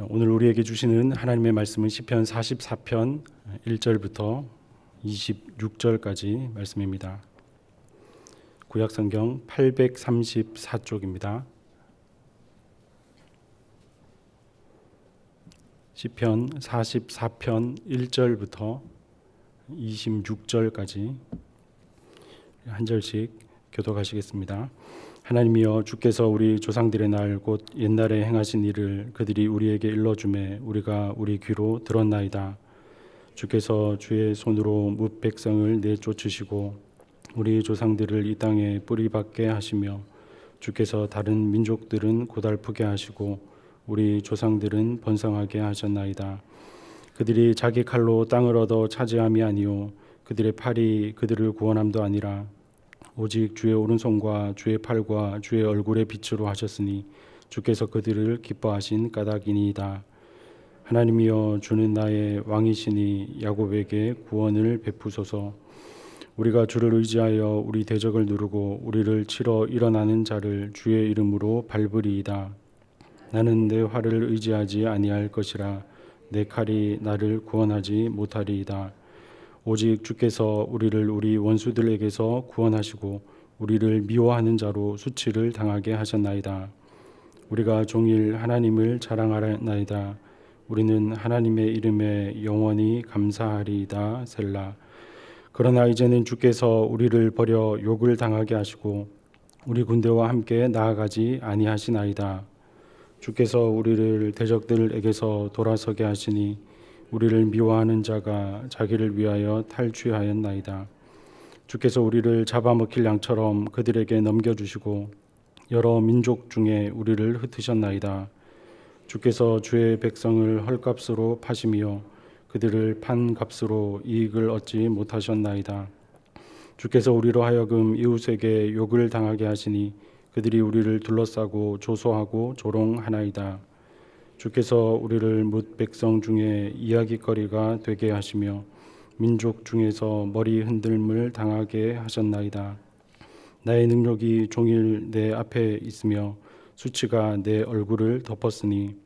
오늘 우리에게 주시는 하나님의 말씀은 시편 44편 1절부터 26절까지 말씀입니다. 구약성경 834쪽입니다. 시편 44편 1절부터 26절까지 한 절씩 교독하시겠습니다. 하나님이여, 주께서 우리 조상들의 날 곧 옛날에 행하신 일을 그들이 우리에게 일러주매 우리가 우리 귀로 들었나이다. 주께서 주의 손으로 뭇 백성을 내쫓으시고 우리 조상들을 이 땅에 뿌리박게 하시며 주께서 다른 민족들은 고달프게 하시고 우리 조상들은 번성하게 하셨나이다. 그들이 자기 칼로 땅을 얻어 차지함이 아니요 그들의 팔이 그들을 구원함도 아니라 오직 주의 오른손과 주의 팔과 주의 얼굴의 빛으로 하셨으니 주께서 그들을 기뻐하신 까닭이니이다. 하나님이여, 주는 나의 왕이시니 야곱에게 구원을 베푸소서. 우리가 주를 의지하여 우리 대적을 누르고 우리를 치러 일어나는 자를 주의 이름으로 밟으리이다. 나는 내 활을 의지하지 아니할 것이라 내 칼이 나를 구원하지 못하리이다. 오직 주께서 우리를 우리 원수들에게서 구원하시고 우리를 미워하는 자로 수치를 당하게 하셨나이다. 우리가 종일 하나님을 자랑하나이다. 우리는 하나님의 이름에 영원히 감사하리이다. 셀라. 그러나 이제는 주께서 우리를 버려 욕을 당하게 하시고 우리 군대와 함께 나아가지 아니하시나이다. 주께서 우리를 대적들에게서 돌아서게 하시니 우리를 미워하는 자가 자기를 위하여 탈취하였나이다. 주께서 우리를 잡아먹힐 양처럼 그들에게 넘겨주시고 여러 민족 중에 우리를 흩으셨나이다. 주께서 주의 백성을 헐값으로 파시며 그들을 판 값으로 이익을 얻지 못하셨나이다. 주께서 우리로 하여금 이웃에게 욕을 당하게 하시니 그들이 우리를 둘러싸고 조소하고 조롱하나이다. 주께서 우리를 뭇 백성 중에 이야깃거리가 되게 하시며 민족 중에서 머리 흔들림을 당하게 하셨나이다. 나의 능력이 종일 내 앞에 있으며 수치가 내 얼굴을 덮었으니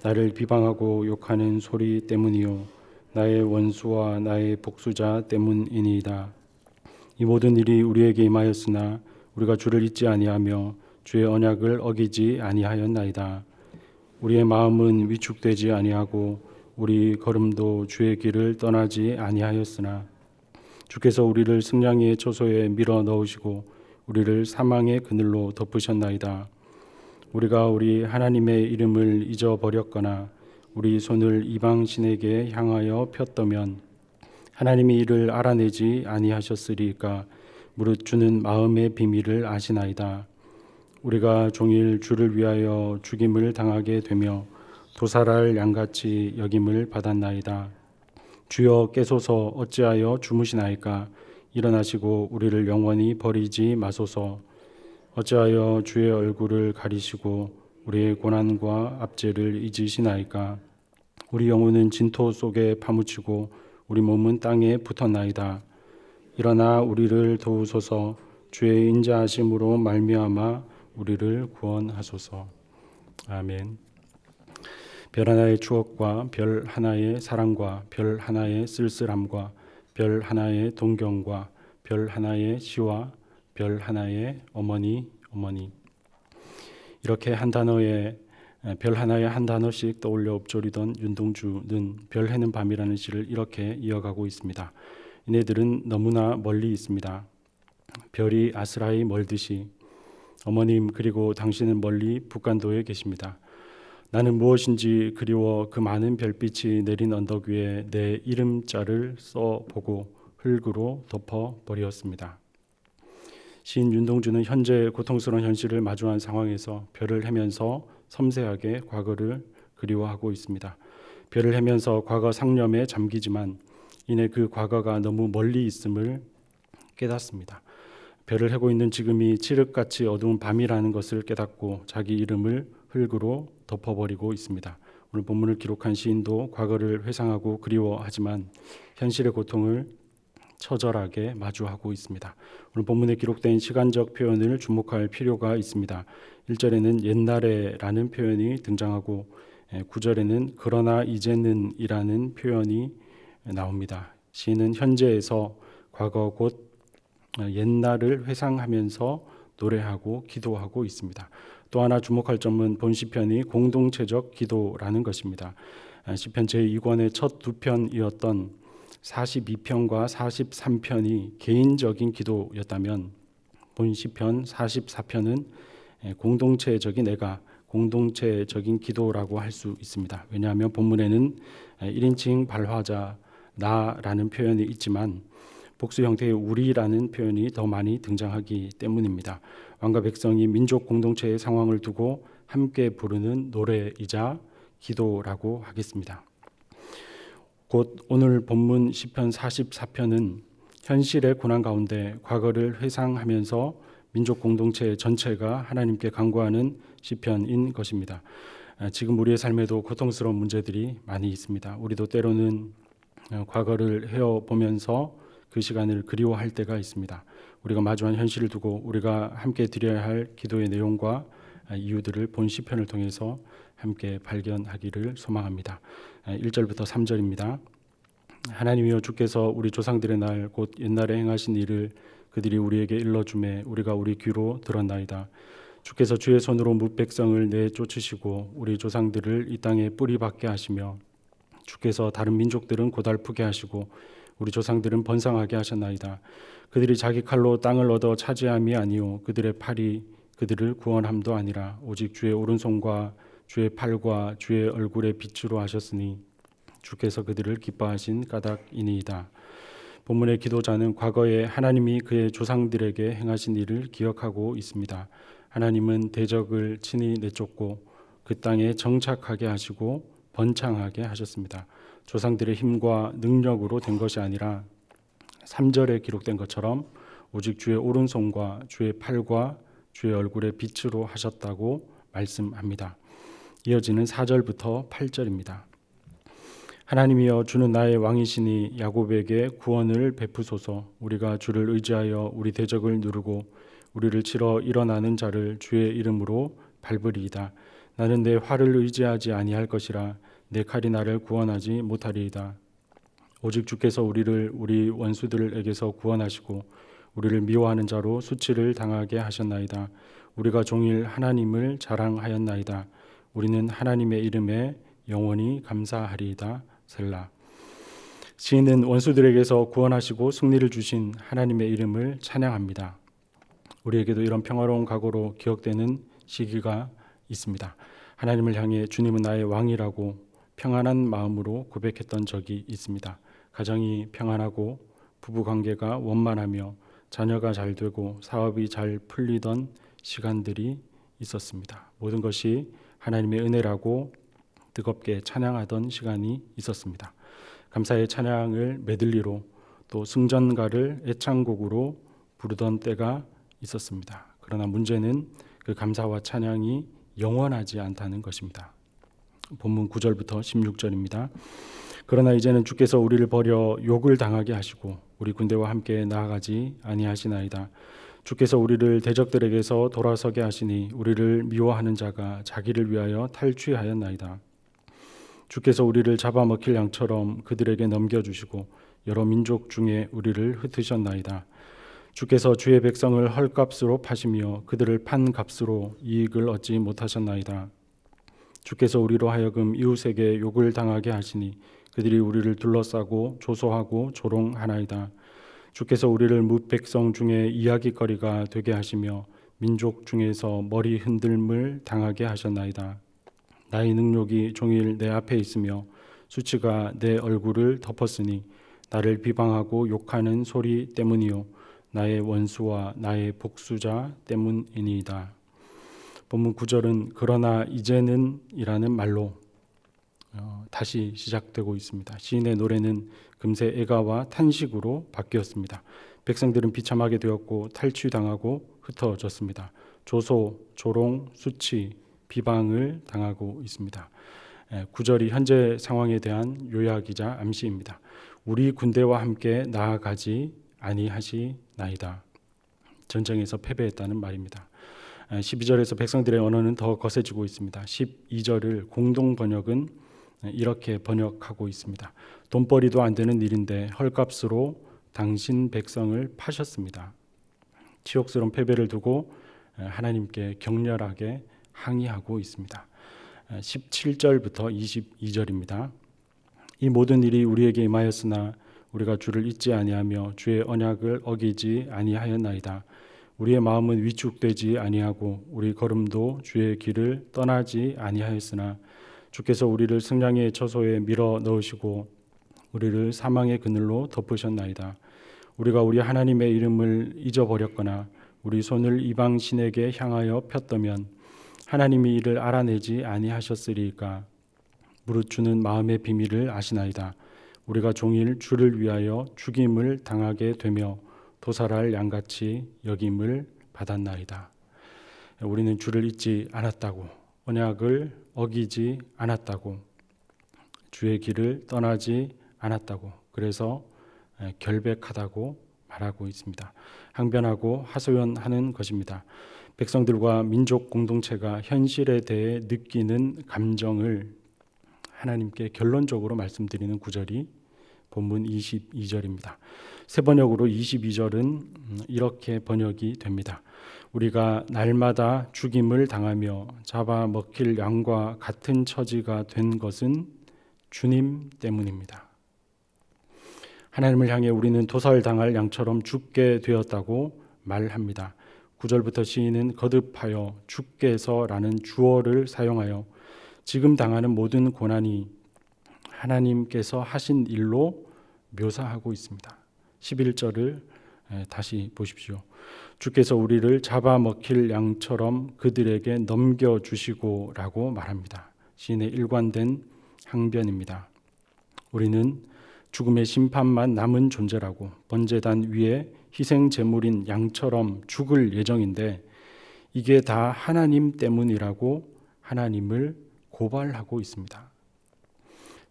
나를 비방하고 욕하는 소리 때문이요 나의 원수와 나의 복수자 때문이니이다. 이 모든 일이 우리에게 임하였으나 우리가 주를 잊지 아니하며 주의 언약을 어기지 아니하였나이다. 우리의 마음은 위축되지 아니하고 우리 걸음도 주의 길을 떠나지 아니하였으나 주께서 우리를 승량의 처소에 밀어 넣으시고 우리를 사망의 그늘로 덮으셨나이다. 우리가 우리 하나님의 이름을 잊어버렸거나 우리 손을 이방 신에게 향하여 폈더면 하나님이 이를 알아내지 아니하셨으리까. 무릇 주는 마음의 비밀을 아시나이다. 우리가 종일 주를 위하여 죽임을 당하게 되며 도살할 양같이 여김을 받았나이다. 주여, 깨소서. 어찌하여 주무시나이까. 일어나시고 우리를 영원히 버리지 마소서. 어찌하여 주의 얼굴을 가리시고 우리의 고난과 압제를 잊으시나이까. 우리 영혼은 진토 속에 파묻히고 우리 몸은 땅에 붙었나이다. 일어나 우리를 도우소서. 주의 인자하심으로 말미암아 우리를 구원하소서. 아멘. 별 하나의 추억과 별 하나의 사랑과 별 하나의 쓸쓸함과 별 하나의 동경과 별 하나의 시와 별 하나의 어머니. 이렇게 한 단어에 별 하나에 한 단어씩 떠올려 읊조리던 윤동주는 별 해는 밤이라는 시를 이렇게 이어가고 있습니다. 이네들은 너무나 멀리 있습니다. 별이 아스라이 멀듯이 어머님, 그리고 당신은 멀리 북간도에 계십니다. 나는 무엇인지 그리워 그 많은 별빛이 내린 언덕 위에 내 이름자를 써보고 흙으로 덮어버렸습니다. 시인 윤동주는 현재 고통스러운 현실을 마주한 상황에서 별을 헤면서 섬세하게 과거를 그리워하고 있습니다. 별을 헤면서 과거 상념에 잠기지만 이내 그 과거가 너무 멀리 있음을 깨닫습니다. 별을 헤고 있는 지금이 칠흑같이 어두운 밤이라는 것을 깨닫고 자기 이름을 흙으로 덮어버리고 있습니다. 오늘 본문을 기록한 시인도 과거를 회상하고 그리워하지만 현실의 고통을 처절하게 마주하고 있습니다. 오늘 본문에 기록된 시간적 표현을 주목할 필요가 있습니다. 1절에는 옛날에라는 표현이 등장하고 9절에는 그러나 이제는 이라는 표현이 나옵니다. 시인은 현재에서 과거 곧 옛날을 회상하면서 노래하고 기도하고 있습니다. 또 하나 주목할 점은 본 시편이 공동체적 기도라는 것입니다. 시편 제2권의 첫 두 편이었던 42편과 43편이 개인적인 기도였다면 본 시편 44편은 공동체적인 기도라고 할 수 있습니다. 왜냐하면 본문에는 1인칭 발화자 나라는 표현이 있지만 복수 형태의 우리라는 표현이 더 많이 등장하기 때문입니다. 왕과 백성이 민족 공동체의 상황을 두고 함께 부르는 노래이자 기도라고 하겠습니다. 곧 오늘 본문 시편 44편은 현실의 고난 가운데 과거를 회상하면서 민족 공동체 전체가 하나님께 간구하는 시편인 것입니다. 지금 우리의 삶에도 고통스러운 문제들이 많이 있습니다. 우리도 때로는 과거를 헤어보면서 그 시간을 그리워할 때가 있습니다. 우리가 마주한 현실을 두고 우리가 함께 드려야 할 기도의 내용과 이유들을 본 시편을 통해서 함께 발견하기를 소망합니다. 1절부터 3절입니다. 하나님이여 주께서 우리 조상들의 날 곧 옛날에 행하신 일을 그들이 우리에게 일러주매 우리가 우리 귀로 들었나이다. 주께서 주의 손으로 뭇 백성을 내쫓으시고 우리 조상들을 이 땅에 뿌리박게 하시며 주께서 다른 민족들은 고달프게 하시고 우리 조상들은 번성하게 하셨나이다. 그들이 자기 칼로 땅을 얻어 차지함이 아니요 그들의 팔이 그들을 구원함도 아니라 오직 주의 오른손과 주의 팔과 주의 얼굴의 빛으로 하셨으니 주께서 그들을 기뻐하신 까닭이니이다. 본문의 기도자는 과거에 하나님이 그의 조상들에게 행하신 일을 기억하고 있습니다. 하나님은 대적을 친히 내쫓고 그 땅에 정착하게 하시고 번창하게 하셨습니다. 조상들의 힘과 능력으로 된 것이 아니라 3절에 기록된 것처럼 오직 주의 오른손과 주의 팔과 주의 얼굴의 빛으로 하셨다고 말씀합니다. 이어지는 4절부터 8절입니다. 하나님이여 주는 나의 왕이시니 야곱에게 구원을 베푸소서. 우리가 주를 의지하여 우리 대적을 누르고 우리를 치러 일어나는 자를 주의 이름으로 밟으리이다. 나는 내 활을 의지하지 아니할 것이라 내 칼이 나를 구원하지 못하리이다. 오직 주께서 우리를 우리 원수들에게서 구원하시고 우리를 미워하는 자로 수치를 당하게 하셨나이다. 우리가 종일 하나님을 자랑하였나이다. 우리는 하나님의 이름에 영원히 감사하리이다. 셀라. 시인은 원수들에게서 구원하시고 승리를 주신 하나님의 이름을 찬양합니다. 우리에게도 이런 평화로운 각오로 기억되는 시기가 있습니다. 하나님을 향해 주님은 나의 왕이라고 평안한 마음으로 고백했던 적이 있습니다. 가정이 평안하고 부부관계가 원만하며 자녀가 잘 되고 사업이 잘 풀리던 시간들이 있었습니다. 모든 것이 하나님의 은혜라고 뜨겁게 찬양하던 시간이 있었습니다. 감사의 찬양을 메들리로 또 승전가를 애창곡으로 부르던 때가 있었습니다. 그러나 문제는 그 감사와 찬양이 영원하지 않다는 것입니다. 본문 9절부터 16절입니다. 그러나 이제는 주께서 우리를 버려 욕을 당하게 하시고 우리 군대와 함께 나아가지 아니하시나이다. 주께서 우리를 대적들에게서 돌아서게 하시니 우리를 미워하는 자가 자기를 위하여 탈취하였나이다. 주께서 우리를 잡아먹힐 양처럼 그들에게 넘겨주시고 여러 민족 중에 우리를 흩으셨나이다. 주께서 주의 백성을 헐값으로 파시며 그들을 판 값으로 이익을 얻지 못하셨나이다. 주께서 우리로 하여금 이웃에게 욕을 당하게 하시니 그들이 우리를 둘러싸고 조소하고 조롱하나이다. 주께서 우리를 뭇 백성 중에 이야기거리가 되게 하시며 민족 중에서 머리 흔들림을 당하게 하셨나이다. 나의 능력이 종일 내 앞에 있으며 수치가 내 얼굴을 덮었으니 나를 비방하고 욕하는 소리 때문이요 나의 원수와 나의 복수자 때문이니이다. 본문 9절은 그러나 이제는 이라는 말로 다시 시작되고 있습니다. 시인의 노래는 금세 애가와 탄식으로 바뀌었습니다. 백성들은 비참하게 되었고 탈취당하고 흩어졌습니다. 조소, 조롱, 수치, 비방을 당하고 있습니다. 9절이 현재 상황에 대한 요약이자 암시입니다. 우리 군대와 함께 나아가지 아니하시나이다. 전쟁에서 패배했다는 말입니다. 12절에서 백성들의 언어는 더 거세지고 있습니다. 12절을 공동 번역은 이렇게 번역하고 있습니다. 돈벌이도 안 되는 일인데 헐값으로 당신 백성을 파셨습니다. 치욕스러운 패배를 두고 하나님께 격렬하게 항의하고 있습니다. 17절부터 22절입니다. 이 모든 일이 우리에게 임하였으나 우리가 주를 잊지 아니하며 주의 언약을 어기지 아니하였나이다. 우리의 마음은 위축되지 아니하고 우리 걸음도 주의 길을 떠나지 아니하였으나 주께서 우리를 승량의 처소에 밀어 넣으시고 우리를 사망의 그늘로 덮으셨나이다. 우리가 우리 하나님의 이름을 잊어버렸거나 우리 손을 이방 신에게 향하여 폈다면 하나님이 이를 알아내지 아니하셨으리까. 무릇 주는 마음의 비밀을 아시나이다. 우리가 종일 주를 위하여 죽임을 당하게 되며 도살할 양같이 여김을 받았나이다. 우리는 주를 잊지 않았다고, 언약을 어기지 않았다고, 주의 길을 떠나지 않았다고, 그래서 결백하다고 말하고 있습니다. 항변하고 하소연하는 것입니다. 백성들과 민족 공동체가 현실에 대해 느끼는 감정을 하나님께 결론적으로 말씀드리는 구절이 본문 22절입니다. 새 번역으로 22절은 이렇게 번역이 됩니다. 우리가 날마다 죽임을 당하며 잡아먹힐 양과 같은 처지가 된 것은 주님 때문입니다. 하나님을 향해 우리는 도살당할 양처럼 죽게 되었다고 말합니다. 9절부터 시인은 거듭하여 주께서라는 주어를 사용하여 지금 당하는 모든 고난이 하나님께서 하신 일로 묘사하고 있습니다. 11절을 다시 보십시오. 주께서 우리를 잡아먹힐 양처럼 그들에게 넘겨주시고 라고 말합니다. 시인의 일관된 항변입니다. 우리는 죽음의 심판만 남은 존재라고 번제단 위에 희생 제물인 양처럼 죽을 예정인데 이게 다 하나님 때문이라고 하나님을 고발하고 있습니다.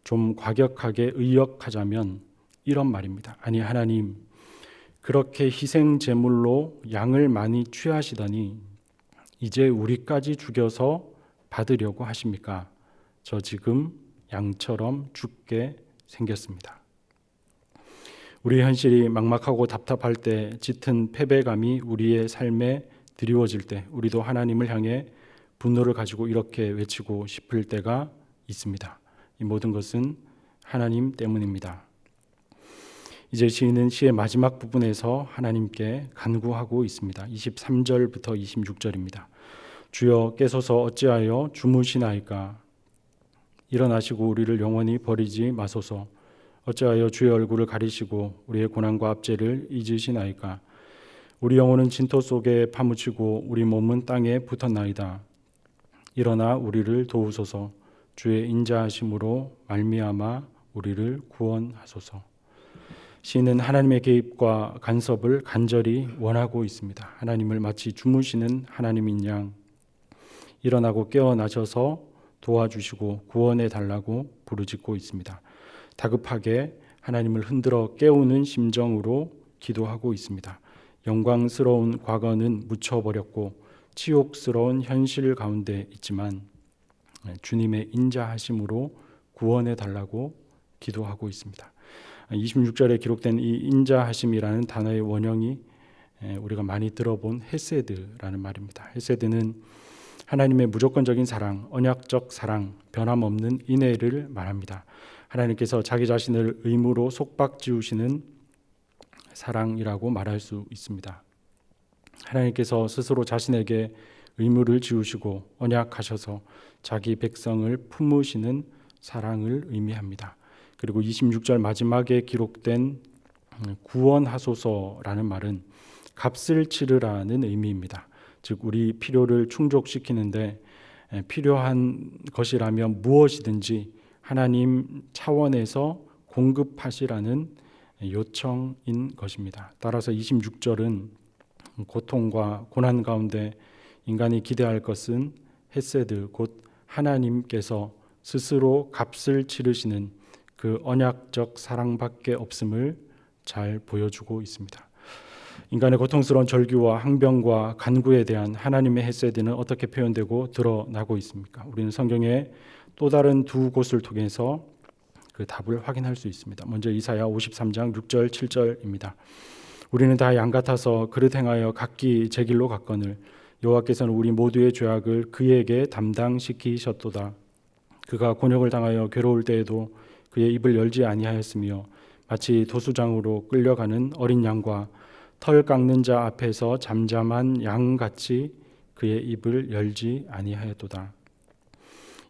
좀 과격하게 의역하자면 이런 말입니다. 아니 하나님, 그렇게 희생 제물로 양을 많이 취하시더니 이제 우리까지 죽여서 받으려고 하십니까? 저 지금 양처럼 죽게 생겼습니다. 우리의 현실이 막막하고 답답할 때, 짙은 패배감이 우리의 삶에 드리워질 때 우리도 하나님을 향해 분노를 가지고 이렇게 외치고 싶을 때가 있습니다. 이 모든 것은 하나님 때문입니다. 이제 시인은 시의 마지막 부분에서 하나님께 간구하고 있습니다. 23절부터 26절입니다. 주여 깨소서 어찌하여 주무시나이까. 일어나시고 우리를 영원히 버리지 마소서. 어찌하여 주의 얼굴을 가리시고 우리의 고난과 압제를 잊으시나이까. 우리 영혼은 진토 속에 파묻히고 우리 몸은 땅에 붙었나이다. 일어나 우리를 도우소서. 주의 인자하심으로 말미암아 우리를 구원하소서. 시인은 하나님의 개입과 간섭을 간절히 원하고 있습니다. 하나님을 마치 주무시는 하나님인 양 일어나고 깨어나셔서 도와주시고 구원해 달라고 부르짖고 있습니다. 다급하게 하나님을 흔들어 깨우는 심정으로 기도하고 있습니다. 영광스러운 과거는 묻혀버렸고 치욕스러운 현실 가운데 있지만 주님의 인자하심으로 구원해 달라고 기도하고 있습니다. 26절에 기록된 이 인자하심이라는 단어의 원형이 우리가 많이 들어본 헤세드라는 말입니다. 헤세드는 하나님의 무조건적인 사랑, 언약적 사랑, 변함없는 인애를 말합니다. 하나님께서 자기 자신을 의무로 속박지우시는 사랑이라고 말할 수 있습니다. 하나님께서 스스로 자신에게 의무를 지우시고 언약하셔서 자기 백성을 품으시는 사랑을 의미합니다. 그리고 26절 마지막에 기록된 구원하소서라는 말은 값을 치르라는 의미입니다. 즉 우리 필요를 충족시키는데 필요한 것이라면 무엇이든지 하나님 차원에서 공급하시라는 요청인 것입니다. 따라서 26절은 고통과 고난 가운데 인간이 기대할 것은 헤세드 곧 하나님께서 스스로 값을 치르시는 그 언약적 사랑밖에 없음을 잘 보여주고 있습니다. 인간의 고통스러운 절규와 항병과 간구에 대한 하나님의 헤세드는 어떻게 표현되고 드러나고 있습니까? 우리는 성경의 또 다른 두 곳을 통해서 그 답을 확인할 수 있습니다. 먼저 이사야 53장 6절 7절입니다. 우리는 다 양 같아서 그릇 행하여 각기 제 길로 갔거늘 여호와께서는 우리 모두의 죄악을 그에게 담당시키셨도다. 그가 곤욕을 당하여 괴로울 때에도 그의 입을 열지 아니하였으며 마치 도수장으로 끌려가는 어린 양과 털 깎는 자 앞에서 잠잠한 양같이 그의 입을 열지 아니하였도다.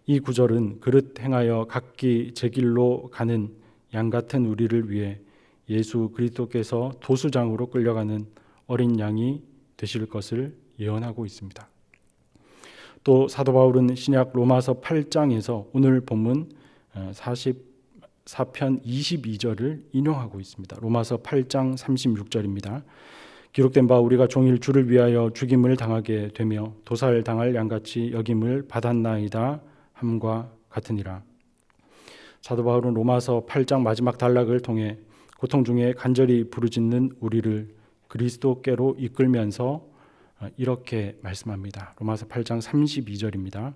이 구절은 그릇 행하여 각기 제 길로 가는 양 같은 우리를 위해 예수 그리스도께서 도수장으로 끌려가는 어린 양이 되실 것을 예언하고 있습니다. 또 사도 바울은 신약 로마서 8장에서 오늘 본문 44편 22절을 인용하고 있습니다. 로마서 8장 36절입니다. 기록된 바 우리가 종일 주를 위하여 죽임을 당하게 되며 도살 당할 양같이 여김을 받았나이다 함과 같으니라. 사도 바울은 로마서 8장 마지막 단락을 통해 고통 중에 간절히 부르짖는 우리를 그리스도께로 이끌면서 이렇게 말씀합니다. 로마서 8장 32절입니다.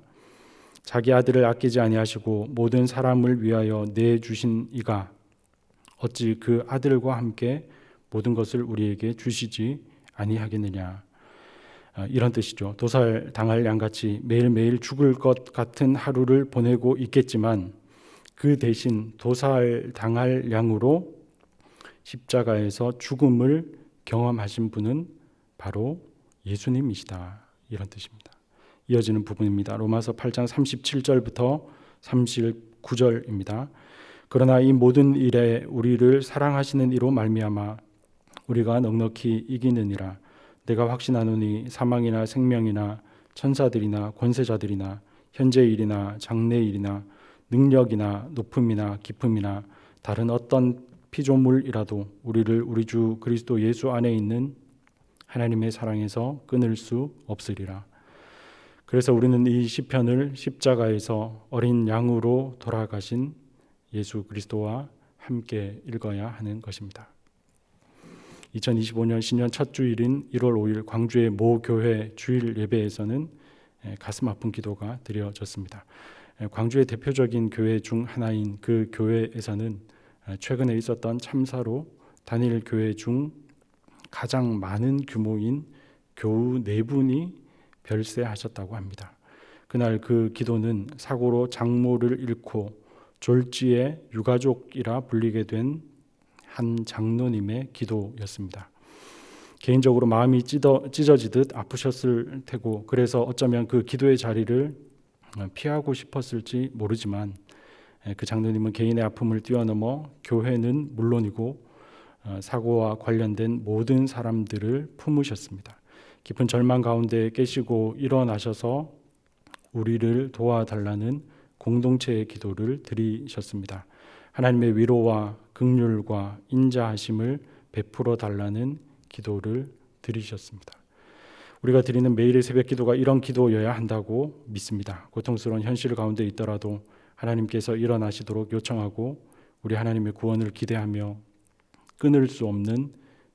자기 아들을 아끼지 아니하시고 모든 사람을 위하여 내주신 이가 어찌 그 아들과 함께 모든 것을 우리에게 주시지 아니하겠느냐. 이런 뜻이죠. 도살 당할 양같이 매일매일 죽을 것 같은 하루를 보내고 있겠지만 그 대신 도살 당할 양으로 십자가에서 죽음을 경험하신 분은 바로 예수님이시다. 이런 뜻입니다. 이어지는 부분입니다. 로마서 8장 37절부터 39절입니다. 그러나 이 모든 일에 우리를 사랑하시는 이로 말미암아 우리가 넉넉히 이기느니라. 내가 확신하노니 사망이나 생명이나 천사들이나 권세자들이나 현재 일이나 장래 일이나 능력이나 높음이나 깊음이나 다른 어떤 피조물이라도 우리를 우리 주 그리스도 예수 안에 있는 하나님의 사랑에서 끊을 수 없으리라. 그래서 우리는 이 시편을 십자가에서 어린 양으로 돌아가신 예수 그리스도와 함께 읽어야 하는 것입니다. 2025년 신년 첫 주일인 1월 5일 광주의 모 교회 주일 예배에서는 가슴 아픈 기도가 드려졌습니다. 광주의 대표적인 교회 중 하나인 그 교회에서는 최근에 있었던 참사로 단일 교회 중 가장 많은 규모인 교우 4분이 별세하셨다고 합니다. 그날 그 기도는 사고로 장모를 잃고 졸지에 유가족이라 불리게 된 한 장로님의 기도였습니다. 개인적으로 마음이 찢어지듯 아프셨을 테고 그래서 어쩌면 그 기도의 자리를 피하고 싶었을지 모르지만 그 장로님은 개인의 아픔을 뛰어넘어 교회는 물론이고 사고와 관련된 모든 사람들을 품으셨습니다. 깊은 절망 가운데 깨시고 일어나셔서 우리를 도와달라는 공동체의 기도를 드리셨습니다. 하나님의 위로와 긍휼과 인자하심을 베풀어 달라는 기도를 드리셨습니다. 우리가 드리는 매일의 새벽 기도가 이런 기도여야 한다고 믿습니다. 고통스러운 현실 가운데 있더라도 하나님께서 일어나시도록 요청하고 우리 하나님의 구원을 기대하며 끊을 수 없는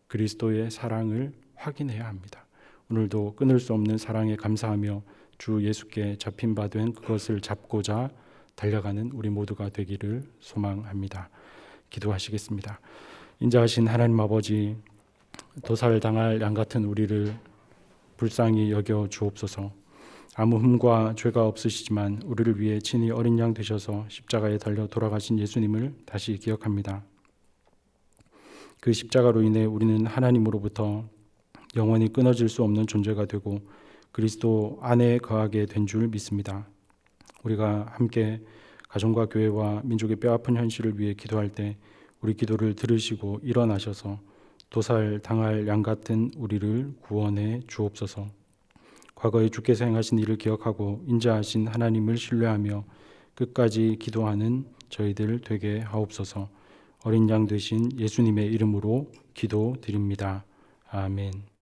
그리스도의 사랑을 확인해야 합니다. 오늘도 끊을 수 없는 사랑에 감사하며 주 예수께 잡힌 바 된 그것을 잡고자 달려가는 우리 모두가 되기를 소망합니다. 기도하시겠습니다. 인자하신 하나님 아버지, 도살당할 양 같은 우리를 불쌍히 여겨 주옵소서. 아무 흠과 죄가 없으시지만 우리를 위해 친히 어린 양 되셔서 십자가에 달려 돌아가신 예수님을 다시 기억합니다. 그 십자가로 인해 우리는 하나님으로부터 영원히 끊어질 수 없는 존재가 되고 그리스도 안에 거하게 된 줄 믿습니다. 우리가 함께 가정과 교회와 민족의 뼈아픈 현실을 위해 기도할 때 우리 기도를 들으시고 일어나셔서 도살 당할 양 같은 우리를 구원해 주옵소서. 과거에 주께서 행하신 일을 기억하고 인자하신 하나님을 신뢰하며 끝까지 기도하는 저희들 되게 하옵소서. 어린 양 되신 예수님의 이름으로 기도드립니다. 아멘.